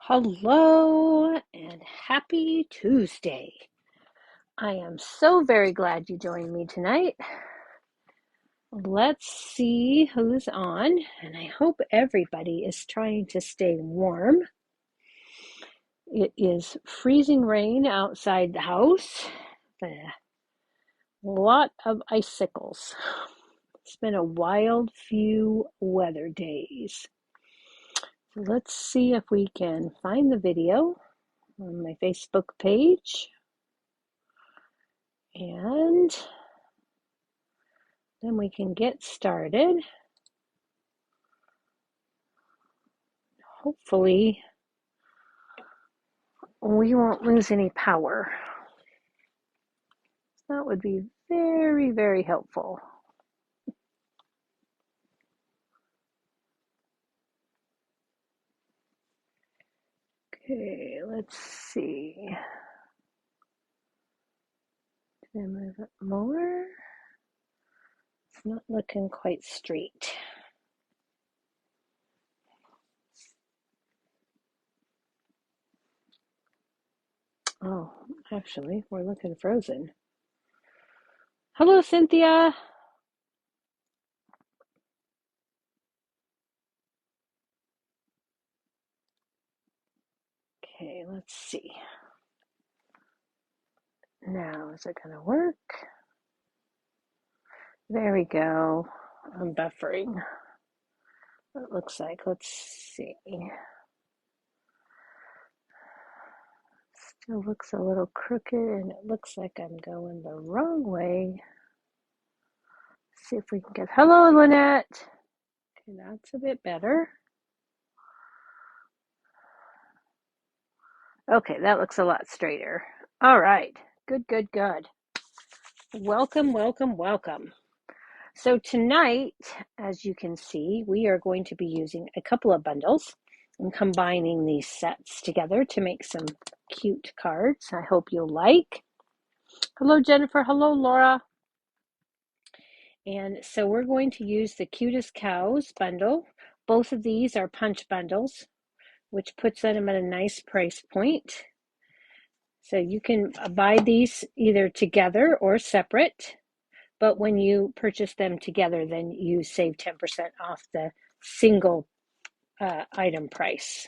Hello and happy Tuesday. I am so very glad you joined me tonight. Let's see who's on, and I hope everybody is trying to stay warm. It is freezing rain outside the house. A lot of icicles. It's been a wild few weather days. So let's see if we can find the video on my Facebook page. And then we can get started. Hopefully, we won't lose any power. That would be very, very helpful. Okay, let's see. Did I move it more? It's not looking quite straight. Oh, actually, we're looking frozen. Hello, Cynthia. Okay, let's see. Now, is it going to work? There we go. I'm buffering. It looks like, let's see. Still looks a little crooked, and it looks like I'm going the wrong way. See if we can get, hello, Lynette. Okay, that's a bit better. Okay, that looks a lot straighter. All right, good, good, good. Welcome, welcome, welcome. So tonight, as you can see, we are going to be using a couple of bundles and combining these sets together to make some cute cards. I hope you'll like. Hello, Jennifer. Hello, Laura. And so we're going to use the Cutest Cows bundle. Both of these are punch bundles, which puts them at a nice price point. So you can buy these either together or separate, but when you purchase them together, then you save 10% off the single item price.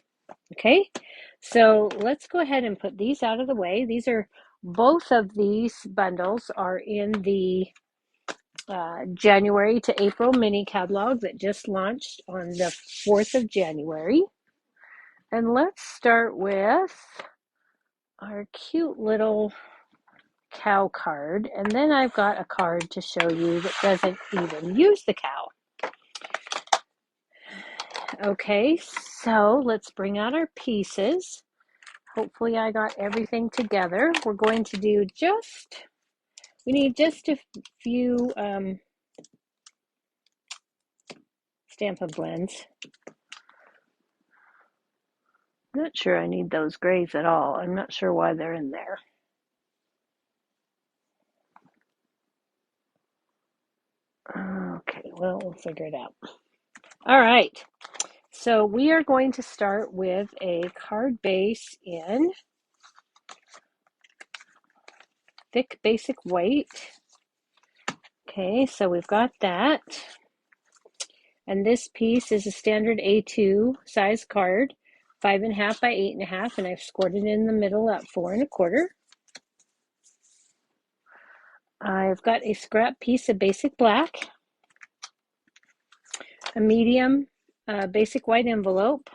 Okay, so let's go ahead and put these out of the way. Both of these bundles are in the January to April mini catalog that just launched on the 4th of January. And let's start with our cute little cow card. And then I've got a card to show you that doesn't even use the cow. Okay, so let's bring out our pieces. Hopefully I got everything together. We're going to do we need just a few Stampin' blends. I'm not sure I need those grays at all. I'm not sure why they're in there. Okay, well, we'll figure it out. All right, so we are going to start with a card base in thick basic white. Okay, so we've got that. And this piece is a standard A2 size card, 5.5 by 8.5, and I've scored it in the middle at 4.25. I've got a scrap piece of basic black, a medium basic white envelope.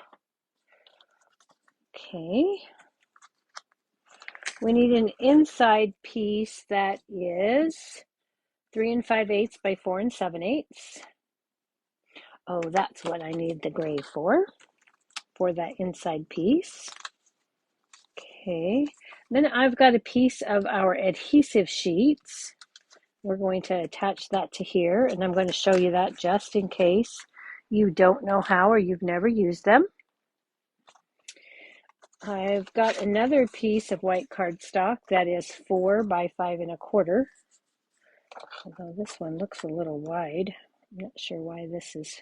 Okay. We need an inside piece that is 3 5/8 by 4 7/8. Oh, that's what I need the gray for that inside piece. Okay. Then I've got a piece of our adhesive sheets. We're going to attach that to here, and I'm going to show you that just in case you don't know how or you've never used them. I've got another piece of white cardstock that is 4 by 5.25. Although this one looks a little wide. I'm not sure why this is.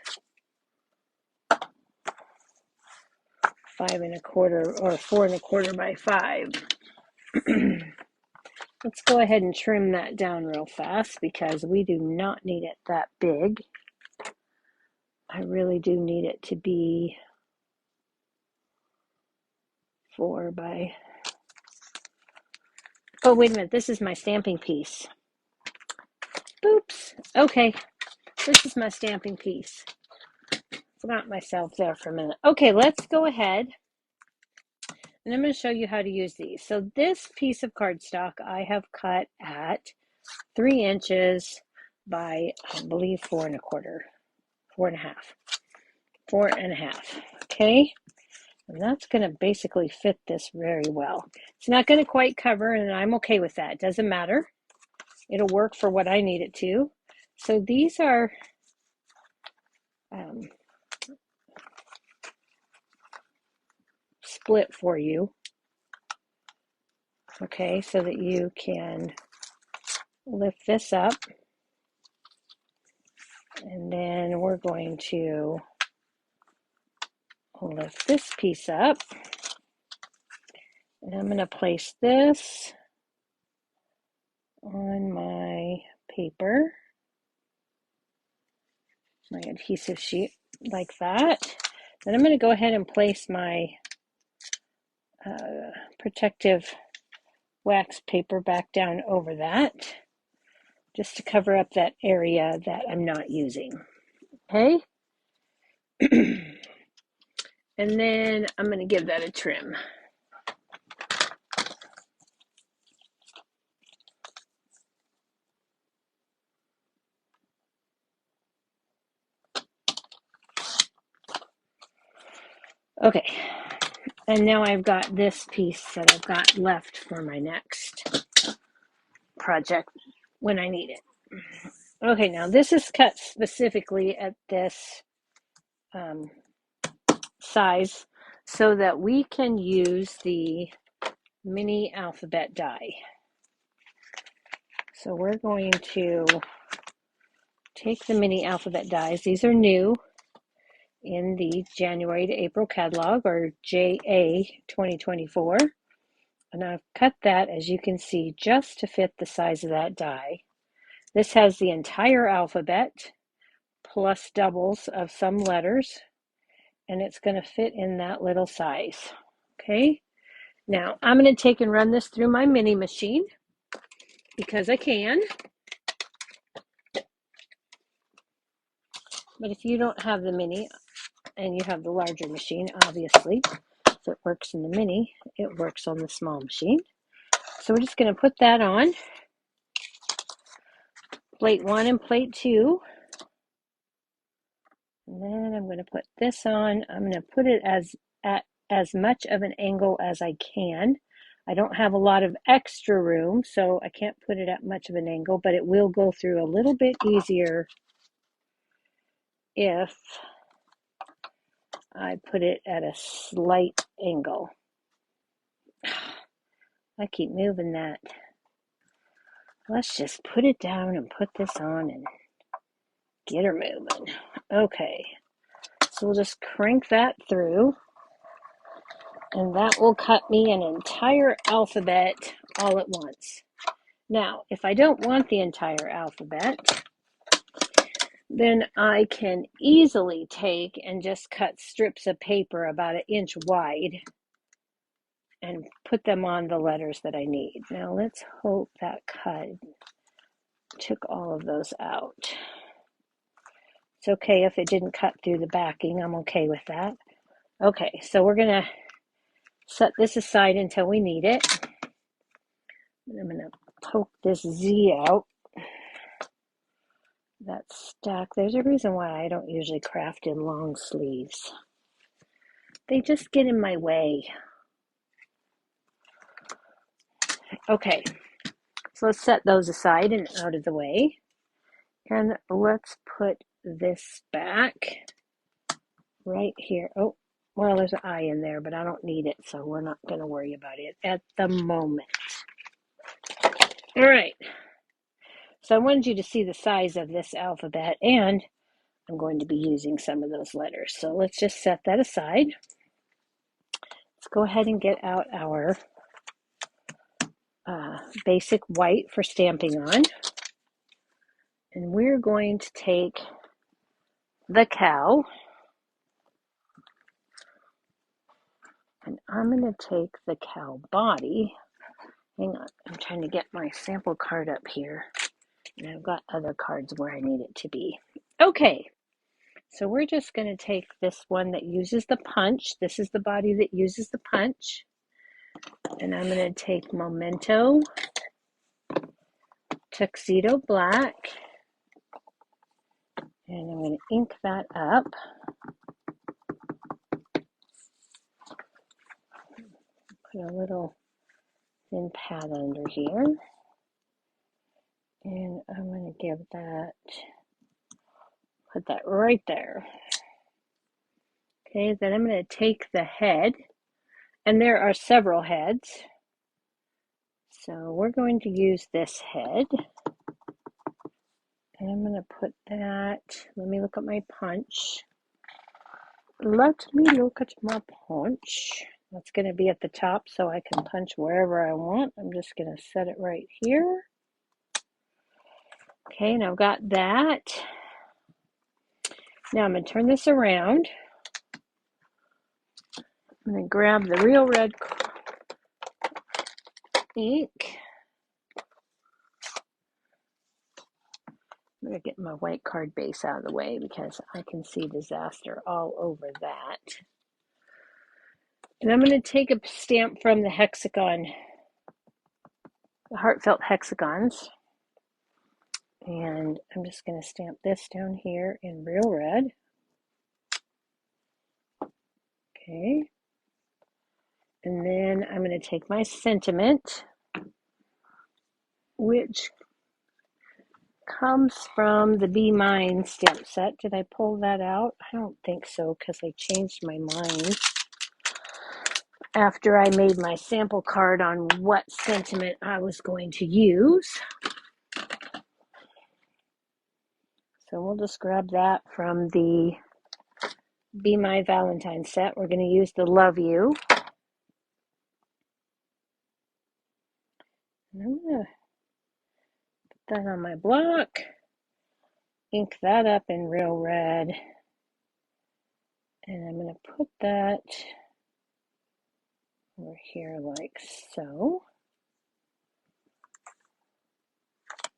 5¼ or 4¼ by 5. Let's go ahead and trim that down real fast because we do not need it that big. I really do need it to be 4 by... Oh, wait a minute. This is my stamping piece. Oops. Okay. This is my stamping piece. Forgot myself there for a minute. Okay, let's go ahead. And I'm going to show you how to use these. So this piece of cardstock I have cut at 3 inches by, I believe, 4¼ 4½. 4½. Okay. And that's going to basically fit this very well. It's not going to quite cover, and I'm okay with that. It doesn't matter. It'll work for what I need it to. So these are split for you. Okay, so that you can lift this up. And then we're going to lift this piece up. And I'm going to place this on my paper, my adhesive sheet, like that. Then I'm going to go ahead and place my protective wax paper back down over that, just to cover up that area that I'm not using. Okay? And then I'm going to give that a trim. Okay, and now I've got this piece that I've got left for my next project when I need it. Okay, now this is cut specifically at this size so that we can use the mini alphabet die. So we're going to take the mini alphabet dies. These are new in the January to April catalog, or JA 2024. And I've cut that, as you can see, just to fit the size of that die. This has the entire alphabet plus doubles of some letters, and it's going to fit in that little size. Okay, now I'm going to take and run this through my mini machine because I can. But if you don't have the mini and you have the larger machine, obviously, if it works in the mini, it works on the small machine. So we're just going to put that on plate 1 and plate 2. And then I'm going to put this on. I'm going to put it at as much of an angle as I can. I don't have a lot of extra room, so I can't put it at much of an angle, but it will go through a little bit easier if I put it at a slight angle. I keep moving that. Let's just put it down and put this on and get her moving. Okay, so we'll just crank that through, and that will cut me an entire alphabet all at once. Now, if I don't want the entire alphabet, then I can easily take and just cut strips of paper about 1 inch wide and put them on the letters that I need. Now, let's hope that cut took all of those out. It's okay if it didn't cut through the backing. I'm okay with that. Okay, so we're going to set this aside until we need it. I'm going to poke this Z out. That's stuck. There's a reason why I don't usually craft in long sleeves. They just get in my way. Okay, so let's set those aside and out of the way. And let's put this back right here. Oh, well, there's an I in there, but I don't need it, so we're not going to worry about it at the moment. All right. So I wanted you to see the size of this alphabet, and I'm going to be using some of those letters. So let's just set that aside. let's go ahead and get out our basic white for stamping on. And we're going to take the cow. And I'm going to take the cow body. Hang on, I'm trying to get my sample card up here. And I've got other cards where I need it to be. Okay, so we're just going to take this one that uses the punch. This is the body that uses the punch. And I'm going to take Memento Tuxedo Black. And I'm going to ink that up. Put a little thin pad under here. And I'm going to give that, put that right there. Okay, then I'm going to take the head, and there are several heads. So we're going to use this head. And I'm going to put that, let me look at my punch. Let me look at my punch. That's going to be at the top so I can punch wherever I want. I'm just going to set it right here. Okay, and I've got that. Now I'm going to turn this around. I'm going to grab the Real Red ink. I'm going to get my white card base out of the way because I can see disaster all over that. And I'm going to take a stamp from the hexagon, the Heartfelt Hexagons. And I'm just going to stamp this down here in Real Red. Okay. And then I'm going to take my sentiment, which comes from the Be Mine stamp set. Did I pull that out? I don't think so because I changed my mind after I made my sample card on what sentiment I was going to use. So we'll just grab that from the Be My Valentine set. We're going to use the Love You. And I'm going to put that on my block. Ink that up in Real Red. And I'm going to put that over here like so.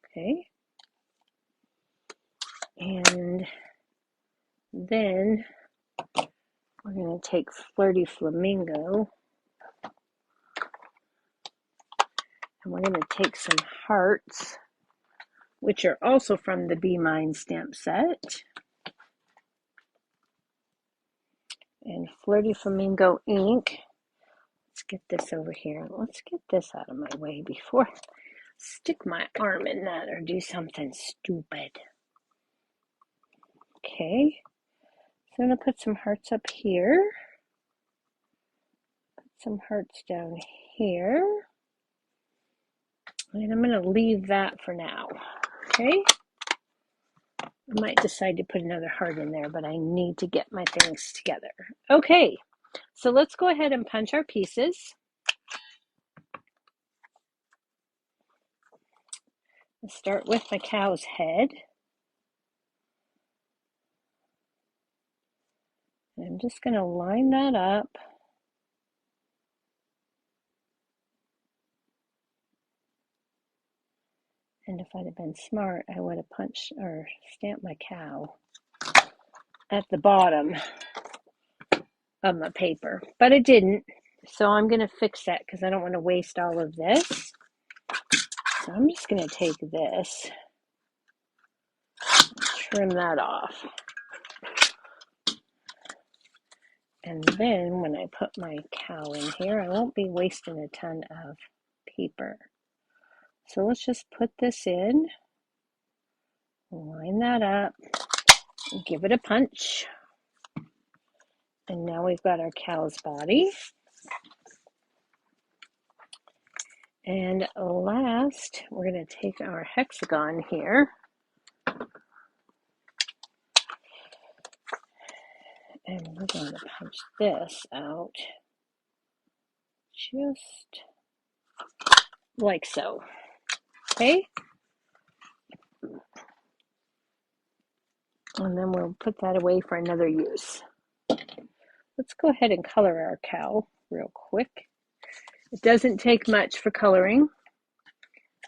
Okay. And then we're going to take Flirty Flamingo. And we're going to take some hearts, which are also from the Be Mine stamp set. And Flirty Flamingo ink. Let's get this over here. Let's get this out of my way before I stick my arm in that or do something stupid. Okay. So I'm going to put some hearts up here. Put some hearts down here. And I'm going to leave that for now. Okay. I might decide to put another heart in there, but I need to get my things together. Okay. So let's go ahead and punch our pieces. Let's start with my cow's head. And I'm just going to line that up. And if I'd have been smart, I would have punched or stamped my cow at the bottom of my paper, but I didn't. So I'm going to fix that because I don't want to waste all of this. So I'm just going to take this, trim that off. And then when I put my cow in here, I won't be wasting a ton of paper. So let's just put this in, line that up, give it a punch. And now we've got our cow's body. And last, we're going to take our hexagon here. And we're going to punch this out just like so. Okay, and then we'll put that away for another use. Let's go ahead and color our cow real quick. It doesn't take much for coloring.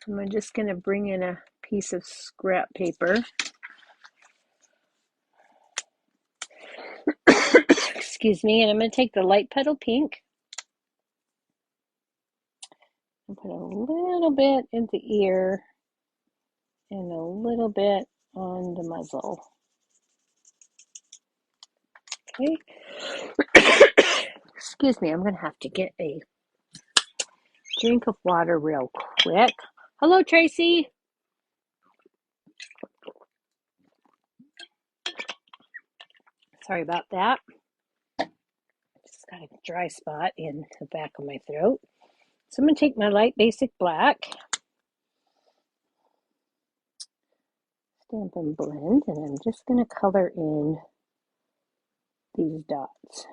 I'm just going to bring in a piece of scrap paper. Excuse me, and I'm going to take the light petal pink and put a little bit in the ear and a little bit on the muzzle. Okay. Excuse me, I'm going to have to get a drink of water real quick. Hello, Tracy. Sorry about that. Just got a dry spot in the back of my throat. So I'm going to take my light basic black, Stampin' Blend, and I'm just going to color in these dots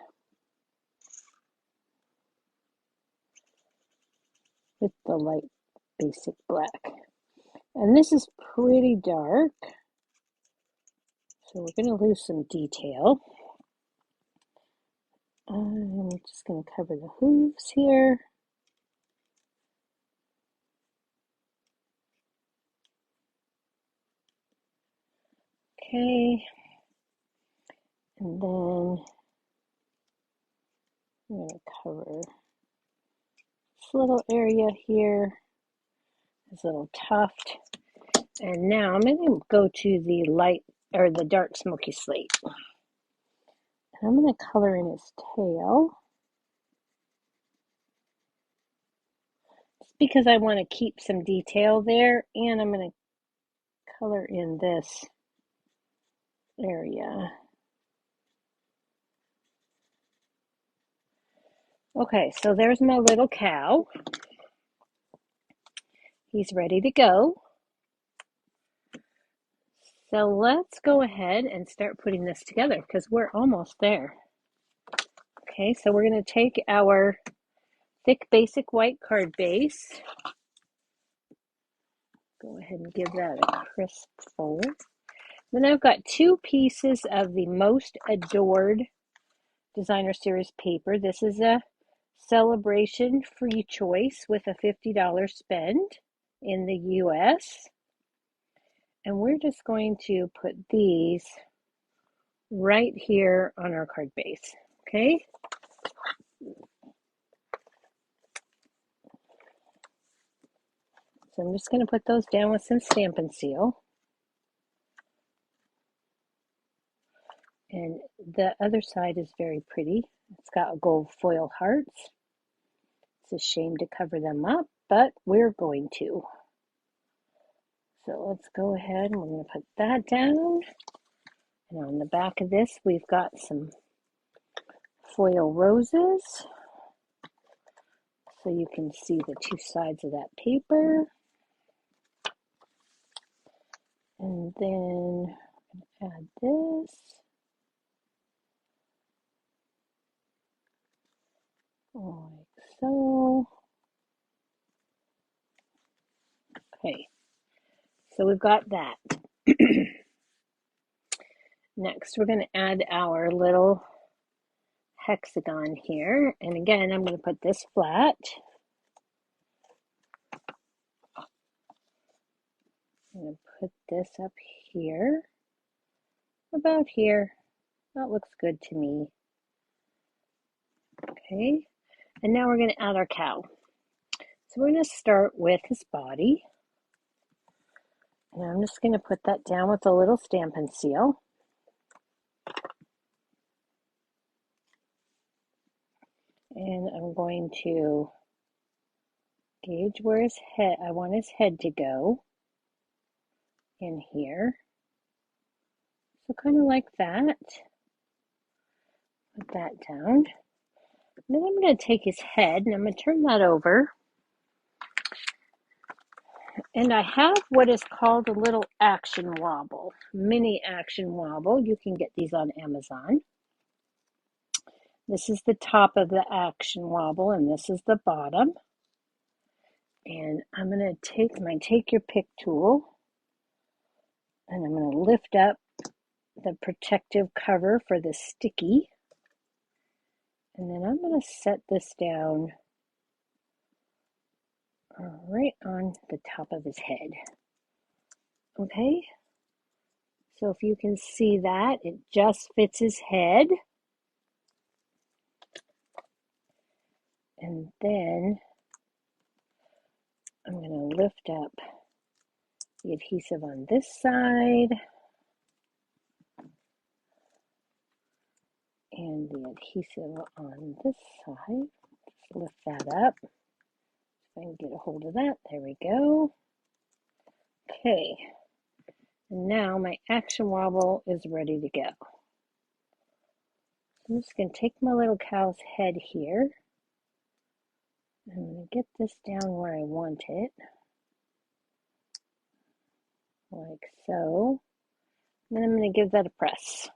with the light basic black. And this is pretty dark, so we're going to lose some detail. I'm just going to cover the hooves here. Okay, and then I'm going to cover this little area here, this little tuft. And now I'm going to go to the light or the dark smoky slate. And I'm going to color in his tail. Just because I want to keep some detail there, and I'm going to color in this area. Okay, so there's my little cow. He's ready to go. So let's go ahead and start putting this together because we're almost there. Okay, so we're going to take our thick basic white card base. Go ahead and give that a crisp fold. Then I've got two pieces of the Most Adored Designer Series paper. This is a celebration free choice with a $50 spend in the US. And we're just going to put these right here on our card base. Okay. So I'm just going to put those down with some Stampin' Seal. And the other side is very pretty. It's got gold foil hearts. It's a shame to cover them up, but we're going to. So let's go ahead and we're going to put that down. And on the back of this, we've got some foil roses. So you can see the two sides of that paper. And then add this. Like so. Okay, so we've got that. Next, we're going to add our little hexagon here. And again, I'm going to put this flat. I'm going to put this up here, about here. That looks good to me. Okay, and now we're going to add our cow. So we're going to start with his body. And I'm just going to put that down with a little Stampin' Seal. And I'm going to gauge where his head, I want his head to go in here. So kind of like that. Put that down. Then I'm going to take his head and I'm going to turn that over. And I have what is called a little action wobble, mini action wobble. You can get these on Amazon. This is the top of the action wobble, and this is the bottom. And I'm going to take my Take Your Pick tool, and I'm going to lift up the protective cover for the sticky. And then I'm going to set this down right on the top of his head. Okay, so if you can see that, it just fits his head. And then I'm going to lift up the adhesive on this side and the adhesive on this side. Just lift that up. If I can get a hold of that. There we go. Okay. And now my action wobble is ready to go. I'm just going to take my little cow's head here. I'm going to get this down where I want it. Like so. Then I'm going to give that a press.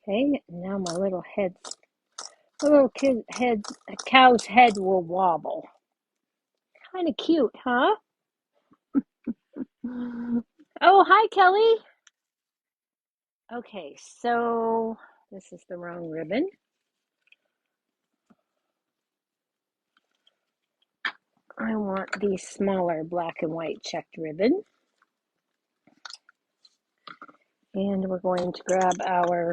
Okay, now my little cow's head will wobble. Kind of cute, huh? Oh, hi, Kelly. Okay, so this is the wrong ribbon. I want the smaller black and white checked ribbon. And we're going to grab our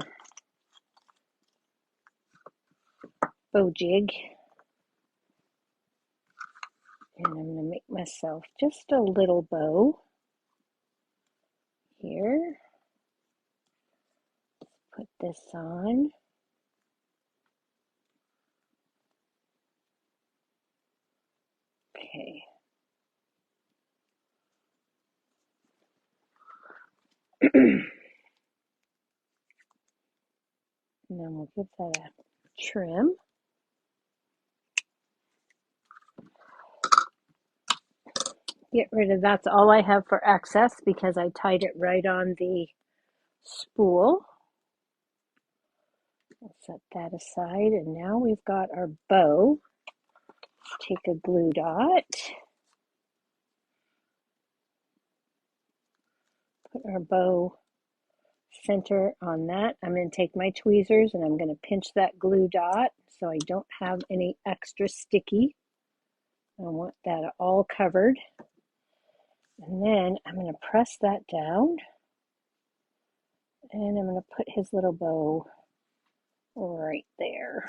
bow jig. And I'm going to make myself just a little bow here. Put this on. Okay. And then we'll give that a trim. Get rid of that's all I have for excess because I tied it right on the spool. I'll set that aside, and now we've got our bow. Take a glue dot. Put our bow center on that. I'm going to take my tweezers and I'm going to pinch that glue dot so I don't have any extra sticky. I want that all covered. And then I'm going to press that down. And I'm going to put his little bow right there.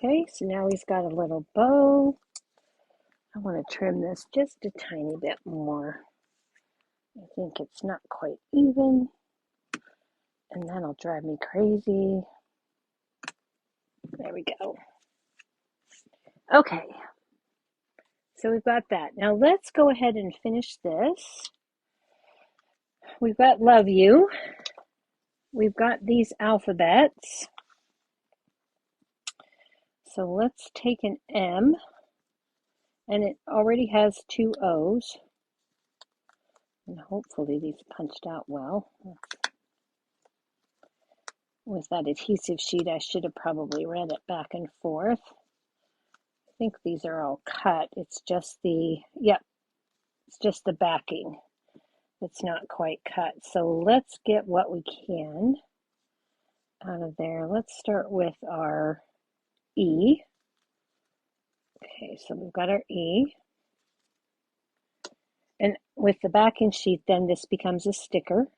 Okay, so now he's got a little bow. I want to trim this just a tiny bit more. I think it's not quite even, and that'll drive me crazy. There we go. Okay, so we've got that. Now let's go ahead and finish this. We've got Love You. We've got these alphabets. So let's take an M, and it already has two O's. And hopefully these punched out well. With that adhesive sheet, I should have probably read it back and forth. I think these are all cut. It's just it's just the backing. It's not quite cut. So let's get what we can out of there. Let's start with our E. Okay, so we've got our E. And with the backing sheet, then this becomes a sticker.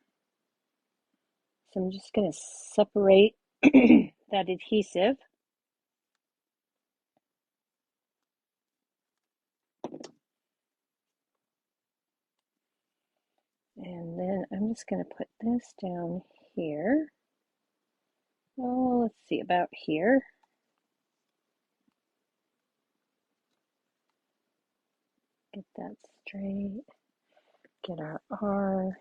So I'm just going to separate that adhesive. And then I'm just going to put this down here. Oh, let's see, about here. Get that straight. Get our R.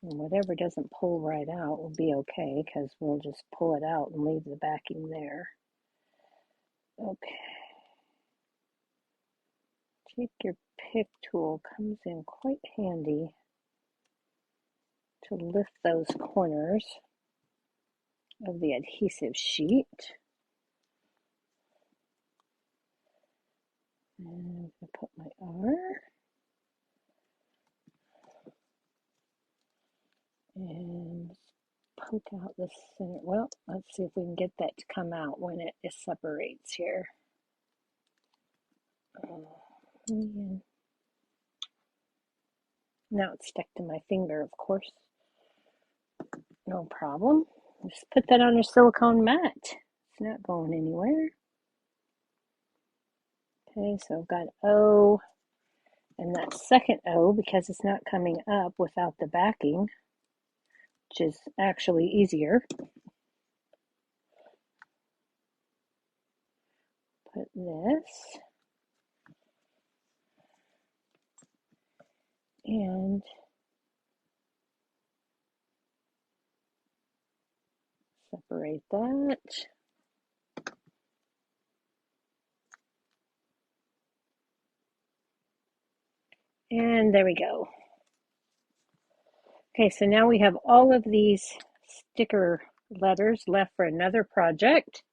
And whatever doesn't pull right out will be okay because we'll just pull it out and leave the backing there. Okay. Take Your Pick tool comes in quite handy. to lift those corners of the adhesive sheet. And I'm going to put my R. And poke out the center. Well, let's see if we can get that to come out when it separates here. Yeah. Now it's stuck to my finger, of course. No problem. Just put that on your silicone mat. It's not going anywhere. Okay, so I've got O, and that second O, because it's not coming up without the backing, which is actually easier. Put this. And separate that. And there we go. Okay, so now we have all of these sticker letters left for another project.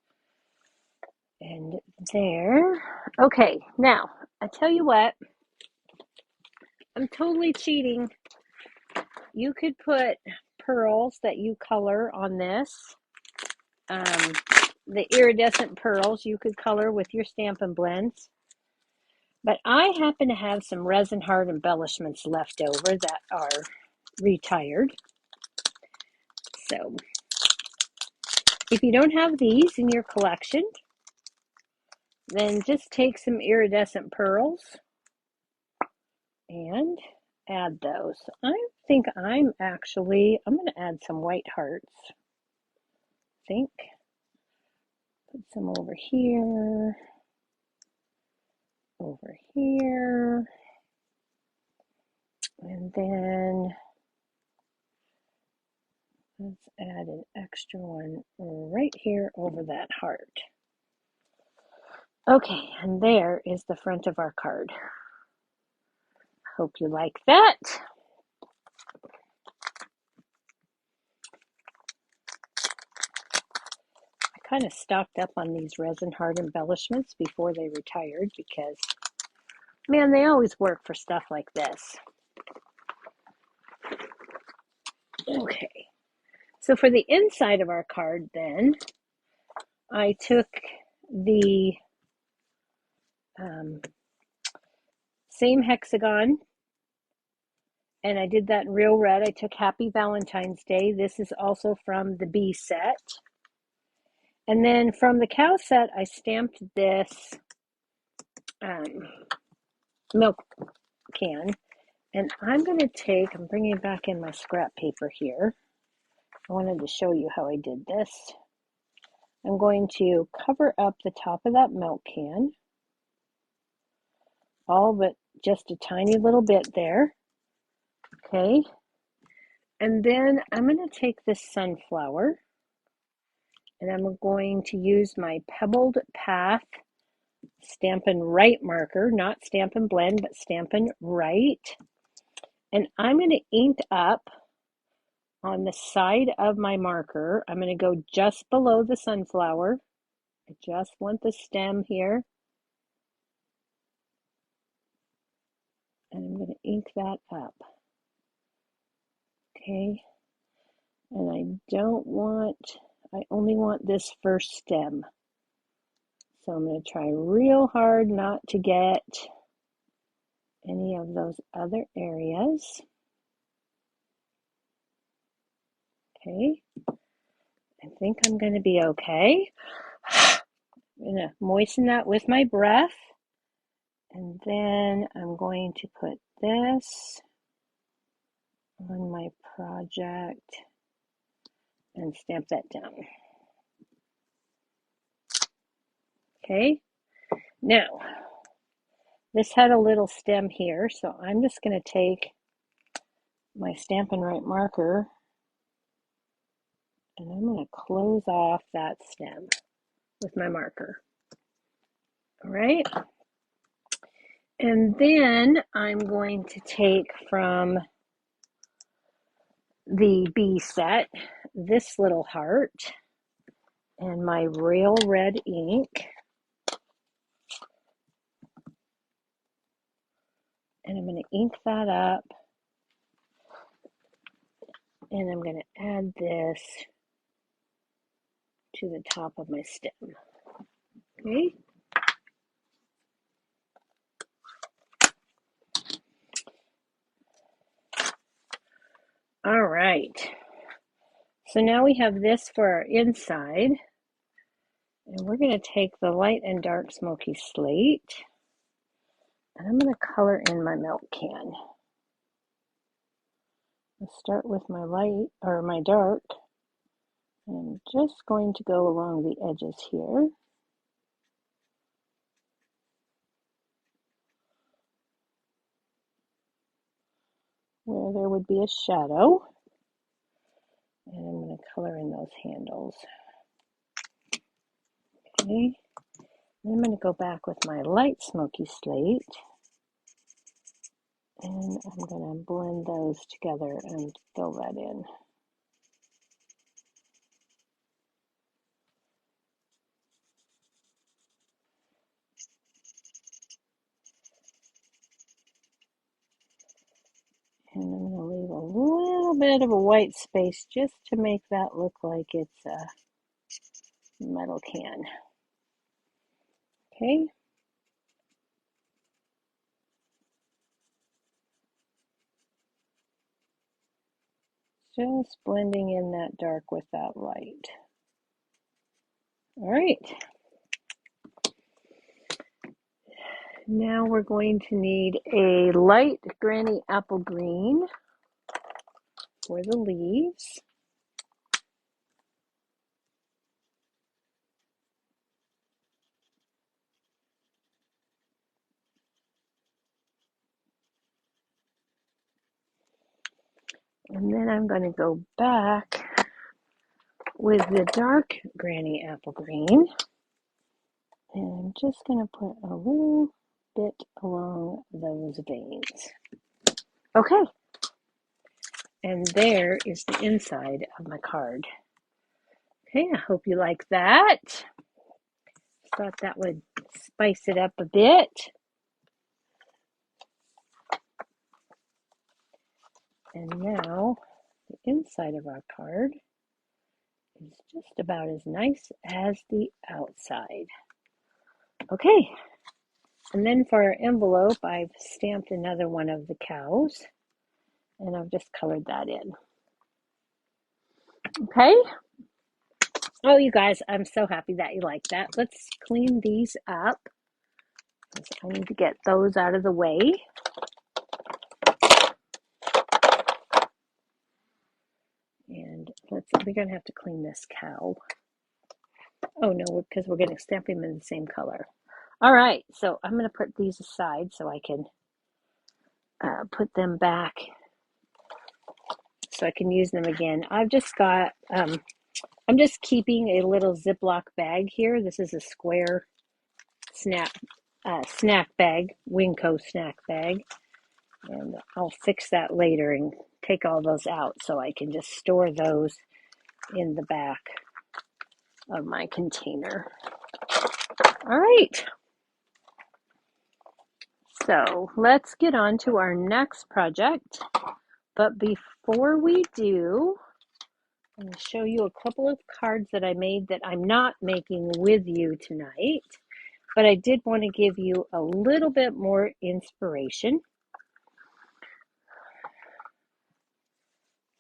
And there. Okay, now, I tell you what, I'm totally cheating. You could put pearls that you color on this. The iridescent pearls you could color with your Stampin' Blends. But I happen to have some resin heart embellishments left over that are retired. So, if you don't have these in your collection, then just take some iridescent pearls and add those. I think I'm going to add some white hearts. I think. Put some over here. Over here. And then let's add an extra one right here over that heart. Okay, and there is the front of our card. Hope you like that. I kind of stocked up on these resin heart embellishments before they retired because, man, they always work for stuff like this. Okay, so for the inside of our card then, I took the same hexagon, and I did that in real red. I took Happy Valentine's Day. This is also from the B set. And then from the cow set, I stamped this milk can. And I'm bringing back in my scrap paper here. I wanted to show you how I did this. I'm going to cover up the top of that milk can. All but just a tiny little bit there. Okay. And then I'm going to take this sunflower and I'm going to use my Pebbled Path Stampin' Right marker, not Stampin' Blend, but Stampin' Right. And I'm going to ink up on the side of my marker. I'm going to go just below the sunflower. I just want the stem here. And I'm going to ink that up. Okay. And I only want this first stem. So I'm going to try real hard not to get any of those other areas. Okay. I think I'm going to be okay. I'm going to moisten that with my breath. And then I'm going to put this on my project and stamp that down. Okay, now this had a little stem here, so I'm just going to take my Stampin' Right marker and I'm going to close off that stem with my marker. All right, and then I'm going to take from the bee set, this little heart, and my Rail Red ink. And I'm going to ink that up. And I'm going to add this to the top of my stem. Okay. All right. So now we have this for our inside. And we're going to take the light and dark smoky slate. And I'm going to color in my milk can. I'll start with my light or my dark. I'm just going to go along the edges here. Where there would be a shadow. And I'm going to color in those handles. Okay. Then I'm going to go back with my light smoky slate. And I'm going to blend those together and fill that in. And I'm going to leave a little bit of a white space just to make that look like it's a metal can. Okay. Just blending in that dark with that light. All right. Now we're going to need a light granny apple green for the leaves. And then I'm going to go back with the dark granny apple green. And I'm just going to put a little bit along those veins. Okay. And there is the inside of my card. Okay, I hope you like that. Thought that would spice it up a bit. And now the inside of our card is just about as nice as the outside. Okay, and then for our envelope, I've stamped another one of the cows, and I've just colored that in. Okay. Oh, you guys, I'm so happy that you like that. Let's clean these up. I need to get those out of the way. And we're going to have to clean this cow. Oh, no, because we're going to stamp them in the same color. All right, so I'm going to put these aside so I can put them back so I can use them again. I've just got, I'm just keeping a little Ziploc bag here. This is a square snack bag, Winco snack bag. And I'll fix that later and take all those out so I can just store those in the back of my container. All right. So let's get on to our next project. But before we do, I'm going to show you a couple of cards that I made that I'm not making with you tonight. But I did want to give you a little bit more inspiration.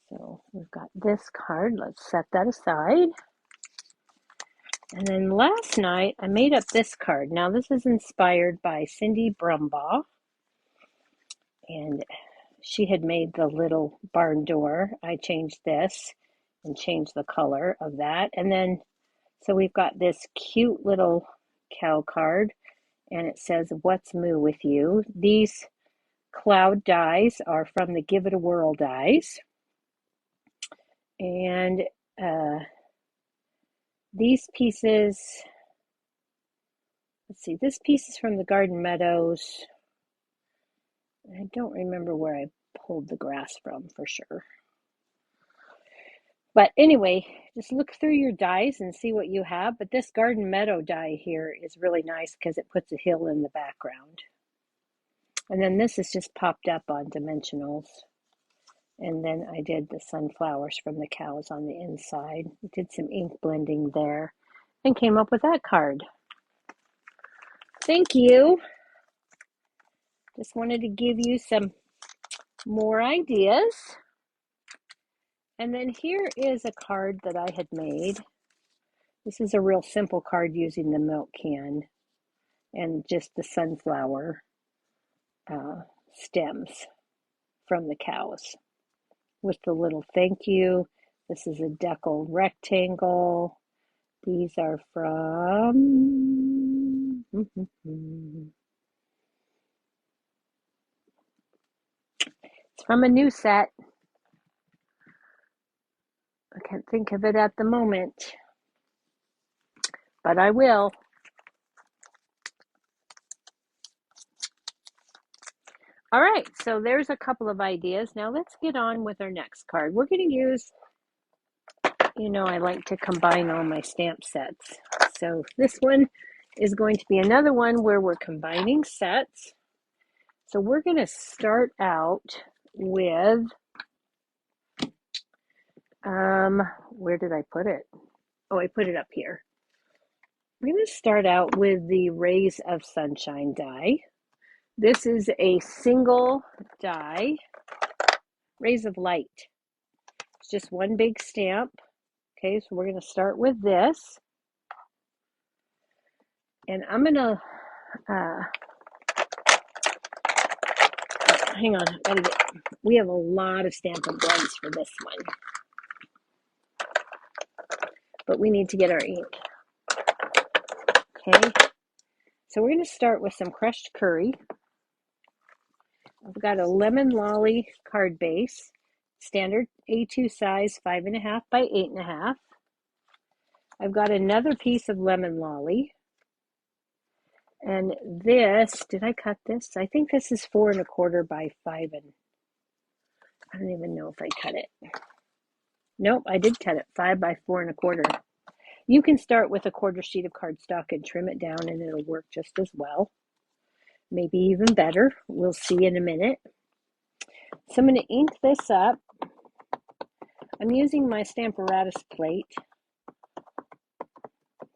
So we've got this card. Let's set that aside. And then last night, I made up this card. Now, this is inspired by Cindy Brumbaugh. And she had made the little barn door. I changed this and changed the color of that. And then, so we've got this cute little cow card. And it says, "What's moo with you?" These cloud dies are from the Give It a Whirl dies. And these pieces, let's see, this piece is from the Garden Meadows. I don't remember where I pulled the grass from for sure. But anyway, just look through your dies and see what you have. But this Garden Meadow die here is really nice because it puts a hill in the background. And then this is just popped up on dimensionals. And then I did the sunflowers from the cows on the inside. Did some ink blending there and came up with that card. Thank you. Just wanted to give you some more ideas. And then here is a card that I had made. This is a real simple card using the milk can and just the sunflower stems from the cows with the little thank you. This is a decal rectangle. These are from it's from a new set. I can't think of it at the moment, but I will. All right, so there's a couple of ideas. Now let's get on with our next card. We're going to use, you know, I like to combine all my stamp sets. So this one is going to be another one where we're combining sets. So we're going to start out with, where did I put it? Oh, I put it up here. We're going to start out with the Rays of Sunshine die. This is a single die, Rays of Light. It's just one big stamp. Okay, so we're going to start with this. And I'm going to, hang on, we have a lot of Stampin' Blends for this one. But we need to get our ink. Okay, so we're going to start with some crushed curry. I've got a lemon lolly card base, standard A2 size, 5.5 by 8.5. I've got another piece of lemon lolly. And this, did I cut this? I think this is 4.25 by 5. And I don't even know if I cut it. Nope, I did cut it, 5 by 4.25. You can start with a quarter sheet of cardstock and trim it down and it'll work just as well. Maybe even better. We'll see in a minute. So I'm going to ink this up. I'm using my Stamparatus plate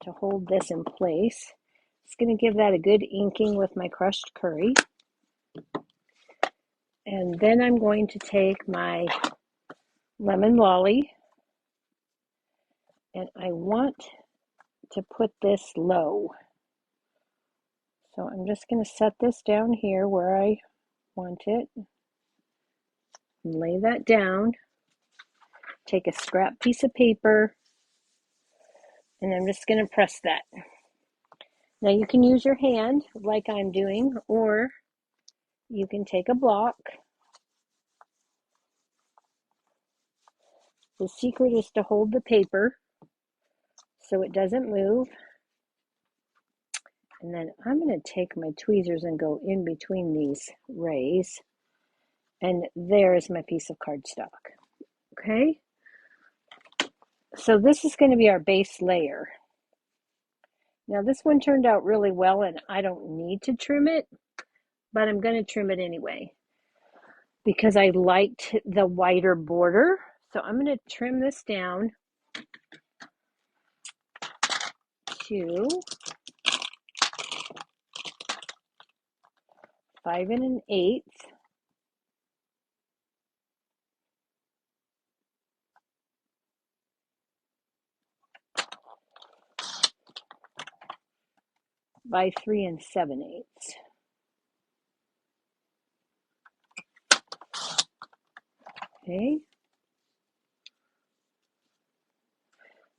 to hold this in place. It's going to give that a good inking with my crushed curry. And then I'm going to take my lemon lolly and I want to put this low. So I'm just going to set this down here where I want it. Lay that down. Take a scrap piece of paper and I'm just going to press that. Now you can use your hand like I'm doing, or you can take a block. The secret is to hold the paper so it doesn't move. And then I'm going to take my tweezers and go in between these rays. And there's my piece of cardstock. Okay? So this is going to be our base layer. Now this one turned out really well and I don't need to trim it, but I'm going to trim it anyway because I liked the wider border. So I'm going to trim this down to 5 1/8. By 3 7/8. Okay.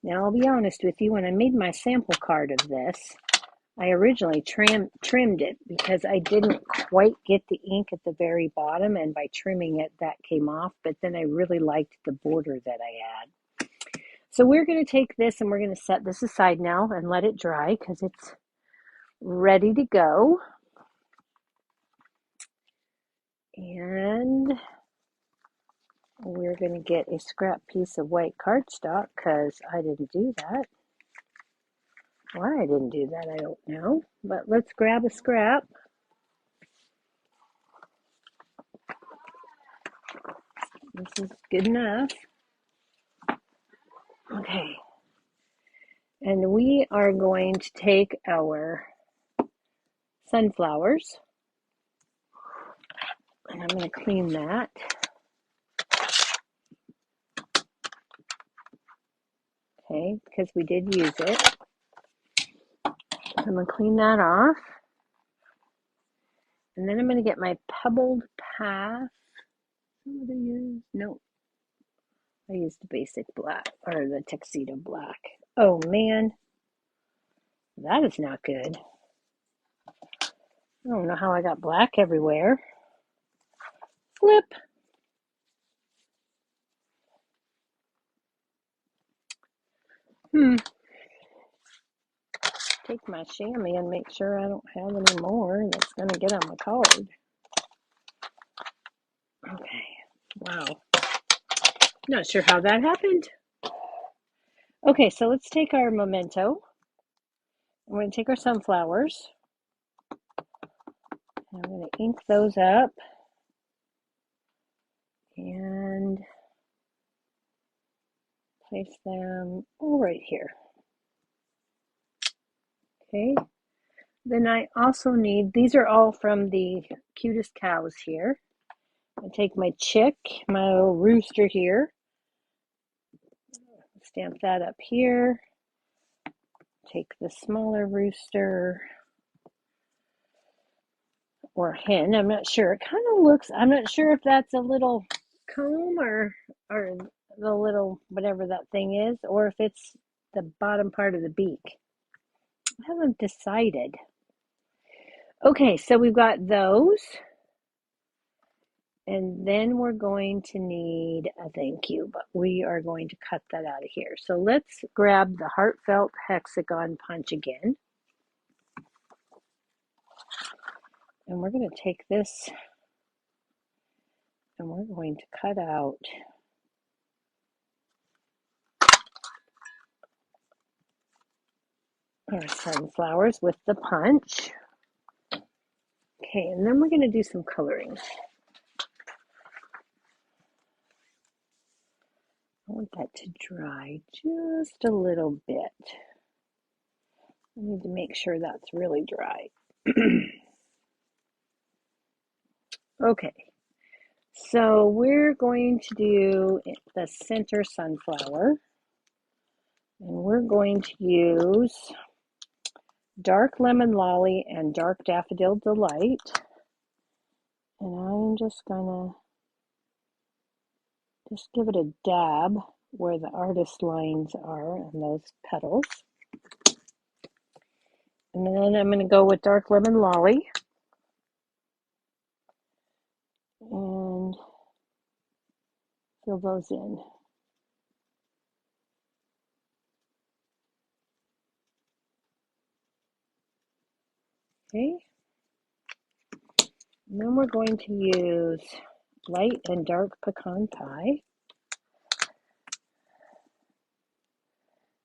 Now I'll be honest with you, when I made my sample card of this, I originally trimmed it because I didn't quite get the ink at the very bottom, and by trimming it, that came off, but then I really liked the border that I had. So we're going to take this and we're going to set this aside now and let it dry because it's ready to go. And we're going to get a scrap piece of white cardstock because I didn't do that. Why I didn't do that, I don't know. But let's grab a scrap. This is good enough. Okay. And we are going to take our sunflowers, and I'm going to clean that. Okay, because we did use it. I'm going to clean that off. And then I'm going to get my pebbled path. What did I use? No, I used the basic black, or the tuxedo black. Oh man, that is not good. I don't know how I got black everywhere. Flip. Take my chamois and make sure I don't have any more that's going to get on my card. Okay, wow. Not sure how that happened. Okay, so let's take our memento. We're going to take our sunflowers. And I'm going to ink those up. And place them right here. Okay. Then I also need, these are all from the Cutest Cows here. I take my chick, my little rooster here. Stamp that up here. Take the smaller rooster or hen. I'm not sure. It kind of looks, I'm not sure if that's a little comb or the little whatever that thing is, or if it's the bottom part of the beak. I haven't decided. Okay, so we've got those. And then we're going to need a thank you, but we are going to cut that out of here. So let's grab the Heartfelt Hexagon punch again. And we're going to take this and we're going to cut out our sunflowers with the punch. Okay, and then we're going to do some coloring. I want that to dry just a little bit. I need to make sure that's really dry. Okay, so we're going to do the center sunflower. And we're going to use Dark Lemon Lolly and Dark Daffodil Delight. And I'm just gonna give it a dab where the artist lines are on those petals. And then I'm gonna go with Dark Lemon Lolly. And fill those in. Okay. And then we're going to use Light and Dark Pecan Pie.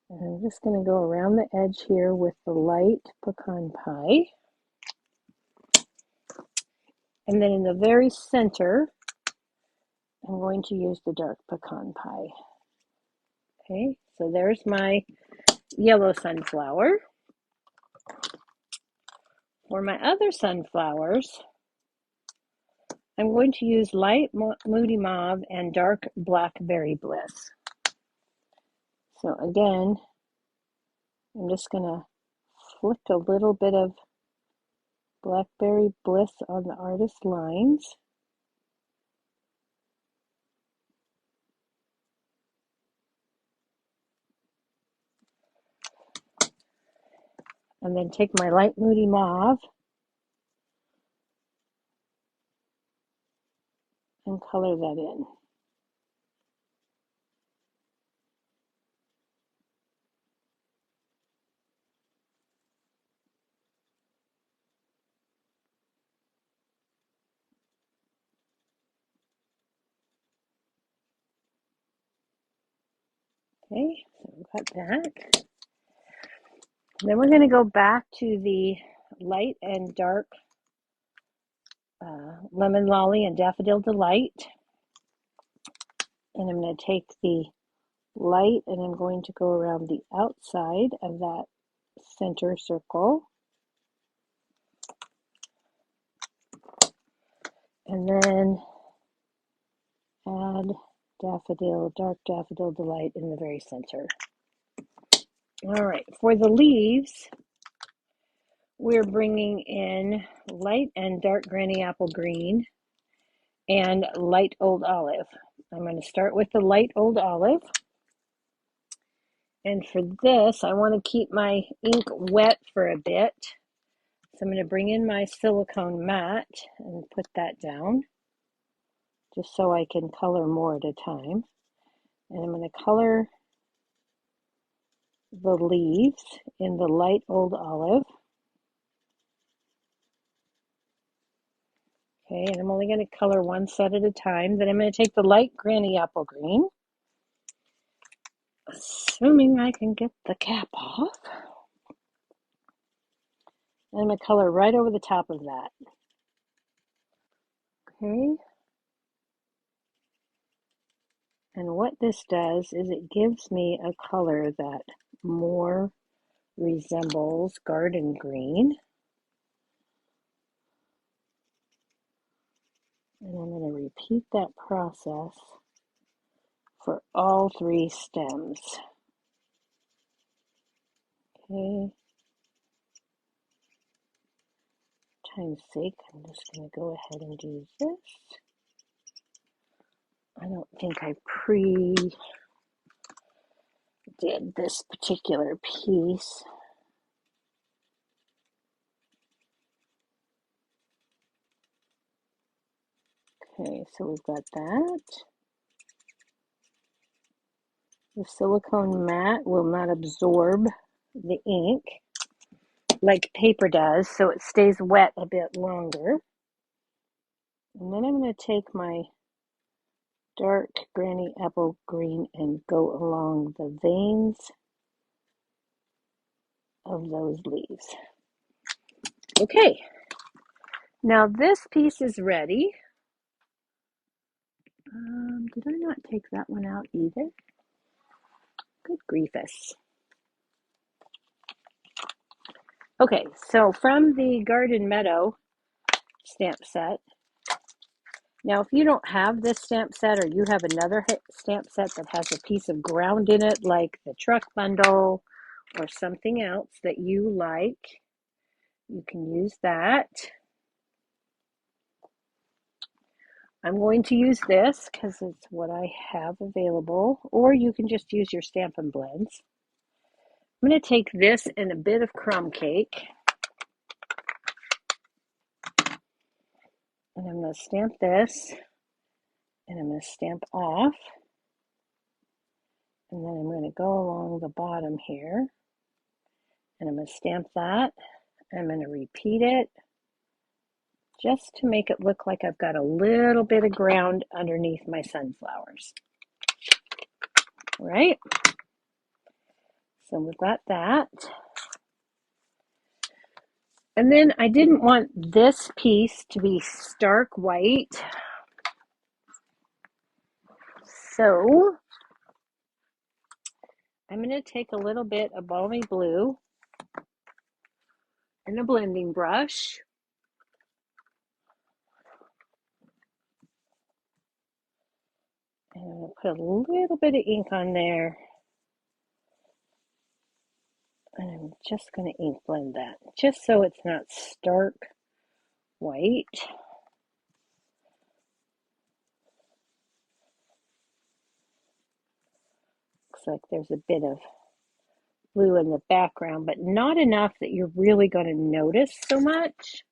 And I'm just going to go around the edge here with the light pecan pie. And then in the very center, I'm going to use the dark pecan pie. Okay, so there's my yellow sunflower. For my other sunflowers, I'm going to use light moody mauve and dark blackberry bliss. So again, I'm just going to flick a little bit of blackberry bliss on the artist lines. And then take my light moody mauve and color that in. Okay, so we've got that. Then we're going to go back to the light and dark Lemon Lolly and Daffodil Delight. And I'm going to take the light and I'm going to go around the outside of that center circle. And then add daffodil, dark daffodil delight in the very center. All right, for the leaves, we're bringing in light and dark granny apple green and light old olive. I'm going to start with the light old olive. And for this, I want to keep my ink wet for a bit. So I'm going to bring in my silicone mat and put that down, just so I can color more at a time. And I'm going to color the leaves in the light old olive. Okay, and I'm only going to color one set at a time. Then I'm going to take the light granny apple green, assuming I can get the cap off. And I'm going to color right over the top of that. Okay. And what this does is it gives me a color that more resembles garden green. And I'm going to repeat that process for all three stems. Okay. For time's sake, I'm just going to go ahead and do this. I don't think I did this particular piece. Okay, so we've got that. The silicone mat will not absorb the ink like paper does, so it stays wet a bit longer. And then I'm going to take my dark granny apple green and go along the veins of those leaves. Okay, now this piece is ready. Did I not take that one out either? Good griefus. Okay, so from the Garden Meadow stamp set, now if you don't have this stamp set or you have another stamp set that has a piece of ground in it, like the truck bundle or something else that you like, you can use that. I'm going to use this because it's what I have available, or you can just use your Stampin' Blends. I'm going to take this and a bit of crumb cake, and I'm going to stamp this, and I'm going to stamp off, and then I'm going to go along the bottom here, and I'm going to stamp that, and I'm going to repeat it, just to make it look like I've got a little bit of ground underneath my sunflowers. All right, so we've got that. And then I didn't want this piece to be stark white, so I'm going to take a little bit of balmy blue and a blending brush. And I'm going to put a little bit of ink on there. And I'm just going to ink blend that, just so it's not stark white. Looks like there's a bit of blue in the background, but not enough that you're really going to notice so much.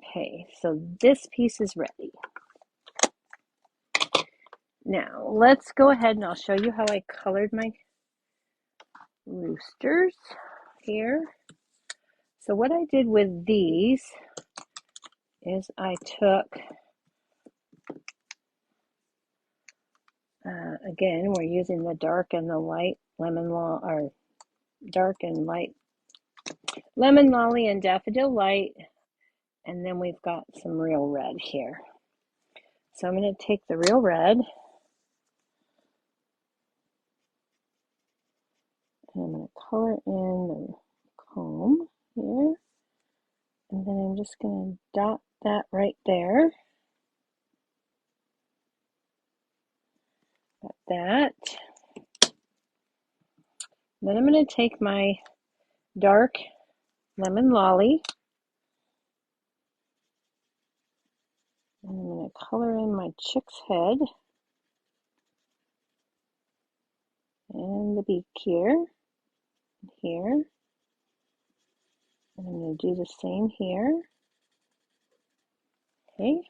Okay, so this piece is ready. Now, let's go ahead and I'll show you how I colored my roosters here. So what I did with these is I took Again, we're using the dark and the light or dark and light lemon lolly and daffodil light, and then we've got some real red here. So I'm going to take the real red, and I'm going to color in the comb here, and then I'm just going to dot that right there. Got that. Then I'm going to take my dark lemon lolly, and I'm going to color in my chick's head and the beak here and here. And I'm going to do the same here. Okay.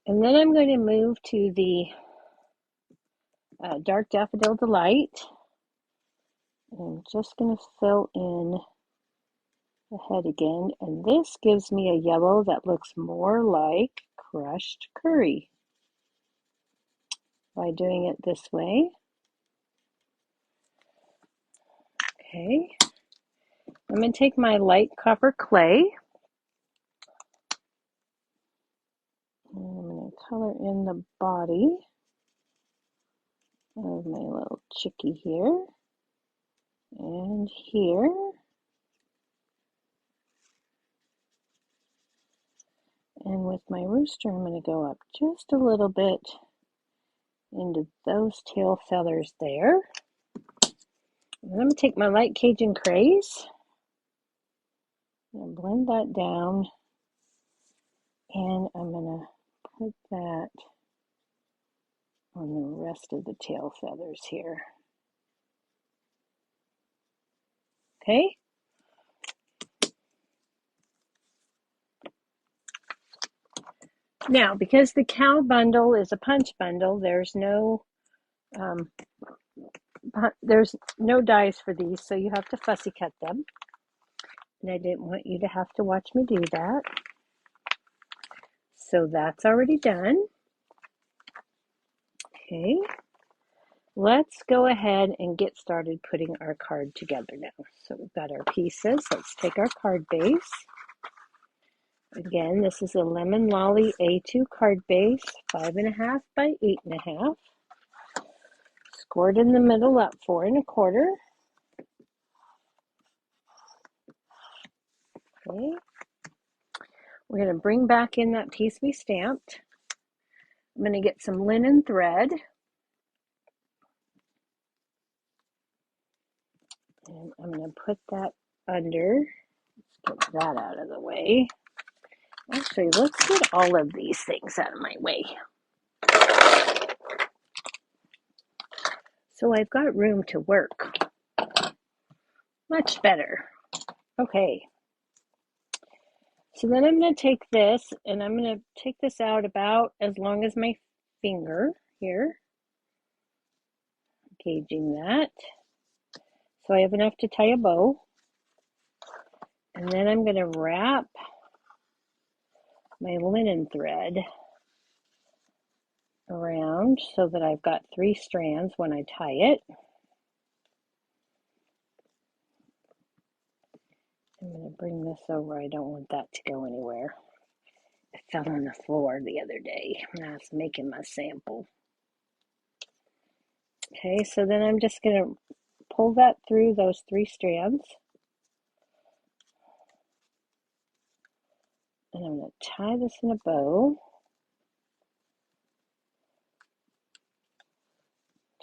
And then I'm going to move to the dark daffodil delight. And I'm just going to fill in the head again. And this gives me a yellow that looks more like crushed curry by doing it this way. Okay. I'm going to take my light copper clay. And I'm going to color in the body of my little chickie here and here. And with my rooster, I'm going to go up just a little bit into those tail feathers there. And I'm going to take my light Cajun craze and blend that down. And I'm going to put that on the rest of the tail feathers here. Okay. Now, because the cow bundle is a punch bundle, there's no dies for these, so you have to fussy cut them. And I didn't want you to have to watch me do that. So that's already done. Okay. Let's go ahead and get started putting our card together now. So we've got our pieces. Let's take our card base. Again, this is a Lemon Lolly A2 card base, 5.5 by 8.5. Scored in the middle at 4 1/4. Okay. We're going to bring back in that piece we stamped. I'm going to get some linen thread. And I'm going to put that under. Let's get that out of the way. Actually, let's get all of these things out of my way. So I've got room to work. Much better. Okay. So then I'm going to take this, and I'm going to take this out about as long as my finger here. Gauging that. So I have enough to tie a bow. And then I'm going to wrap my linen thread around so that I've got 3 strands when I tie it. I'm going to bring this over. I don't want that to go anywhere. It fell on the floor the other day when I was making my sample. Okay, so then I'm just going to pull that through those 3 strands. And I'm going to tie this in a bow.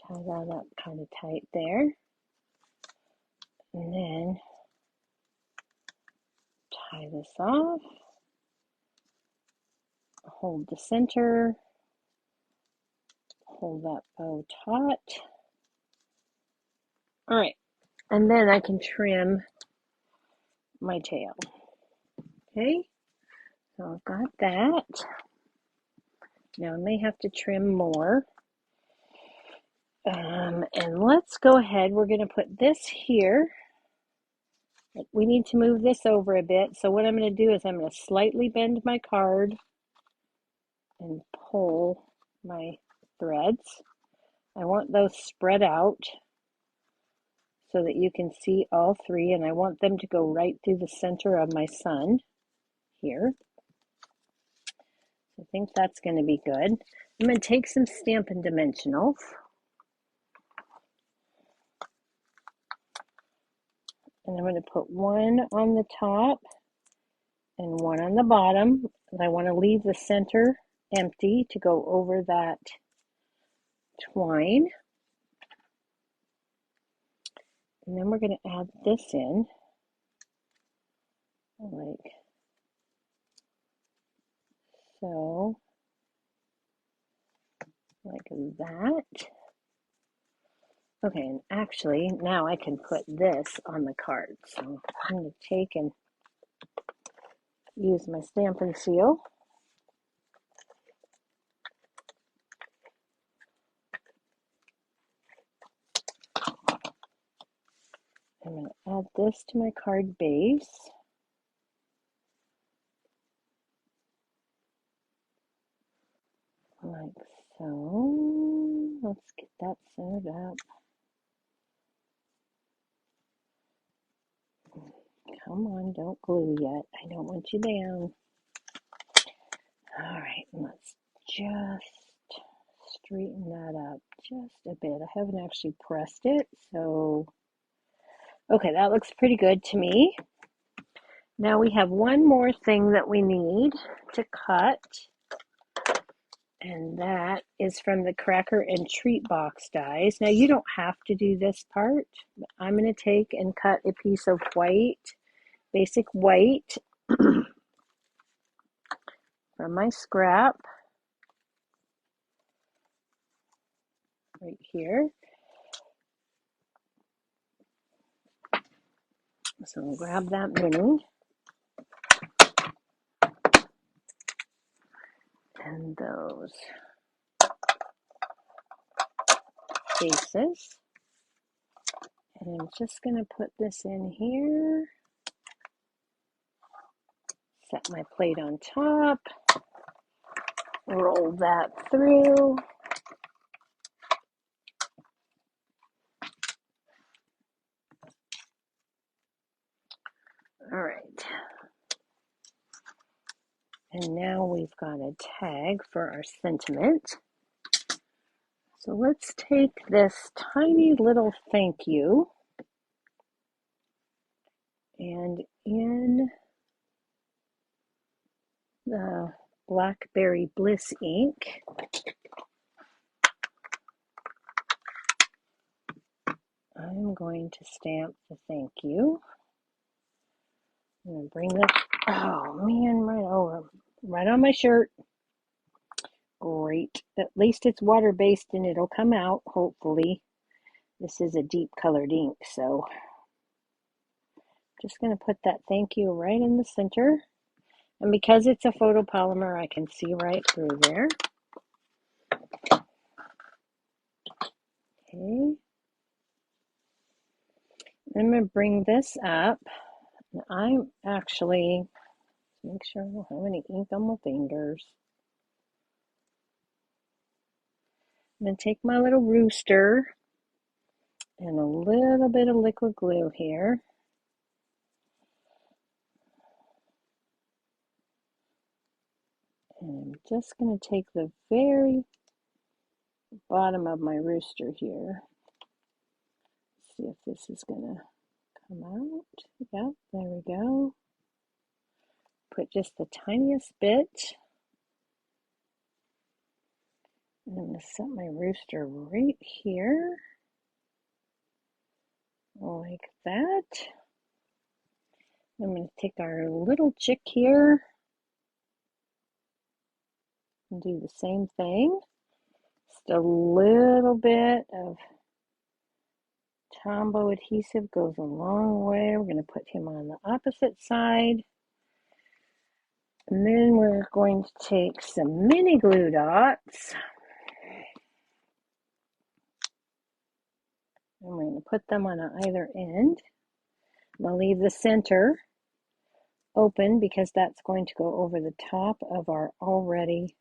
Tie that up kind of tight there. And then tie this off. Hold the center. Hold that bow taut. All right, and then I can trim my tail. Okay, so I've got that. Now I may have to trim more. And let's go ahead. We're going to put this here. We need to move this over a bit. So what I'm going to do is I'm going to slightly bend my card and pull my threads. I want those spread out so that you can see all three, and I want them to go right through the center of my sun here. I think that's going to be good. I'm going to take some Stampin' Dimensionals. And I'm going to put one on the top and one on the bottom. And I want to leave the center empty to go over that twine. And then we're going to add this in, like so, like that. Okay, and actually now I can put this on the card. So I'm going to take and use my Stampin' Seal. I'm going to add this to my card base. Like so. Let's get that centered up. Come on, don't glue yet. I don't want you down. All right, let's just straighten that up just a bit. I haven't actually pressed it, so okay, that looks pretty good to me. Now we have one more thing that we need to cut, and that is from the Cracker and Treat Box dies. Now you don't have to do this part, but I'm going to take and cut a piece of white, basic white, from my scrap right here. So I'll grab that mini and those bases. And I'm just going to put this in here. Set my plate on top. Roll that through. All right. And now we've got a tag for our sentiment. So let's take this tiny little thank you, and in the Blackberry Bliss ink, I'm going to stamp the thank you. I'm going to bring this, oh man, right over, right on my shirt. Great. At least it's water-based and it'll come out, hopefully. This is a deep colored ink, so just going to put that thank you right in the center. And because it's a photopolymer, I can see right through there. Okay. I'm going to bring this up. I'm actually, make sure I don't have any ink on my fingers. I'm going to take my little rooster and a little bit of liquid glue here. And I'm just going to take the very bottom of my rooster here. See if this is going to come out. Yep, there we go. Put just the tiniest bit. And I'm going to set my rooster right here. Like that. I'm going to take our little chick here and do the same thing. Just a little bit of Tombow adhesive goes a long way. We're going to put him on the opposite side. And then we're going to take some mini glue dots. And we're going to put them on either end. We'll leave the center open because that's going to go over the top of our already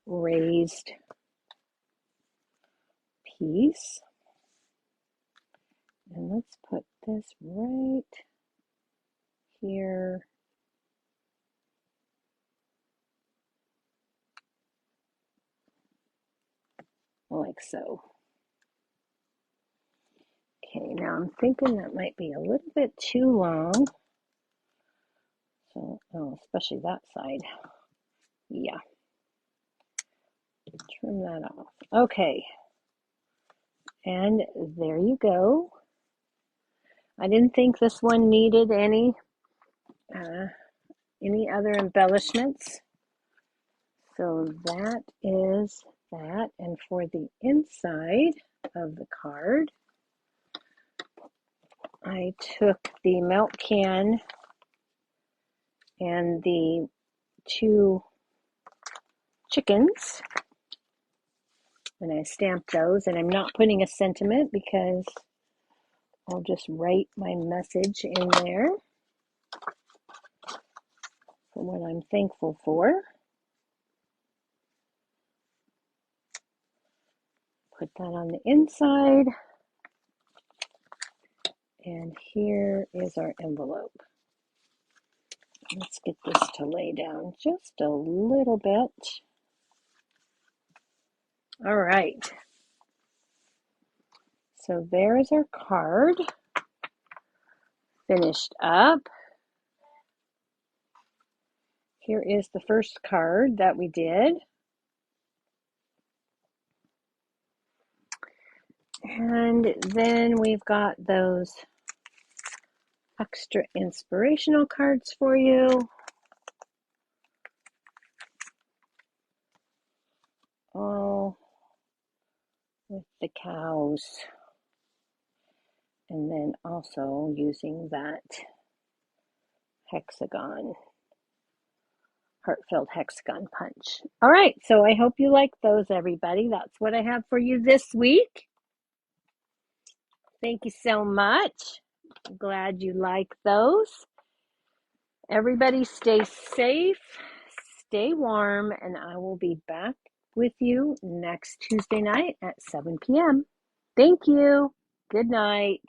raised piece. And let's put this right here. Like so. Okay, now I'm thinking that might be a little bit too long. So, oh, especially that side. Yeah. Trim that off. Okay. And there you go. I didn't think this one needed any other embellishments. So that is that. And for the inside of the card, I took the milk can and the 2 chickens, and I stamped those, and I'm not putting a sentiment because I'll just write my message in there for what I'm thankful for. Put that on the inside, and here is our envelope. Let's get this to lay down just a little bit. All right. So there's our card finished up. Here is the first card that we did. And then we've got those extra inspirational cards for you. All with the cows. And then also using that hexagon, Heartfelt Hexagon punch. All right, so I hope you like those, everybody. That's what I have for you this week. Thank you so much. I'm glad you like those. Everybody stay safe, stay warm, and I will be back with you next Tuesday night at 7 p.m. Thank you. Good night.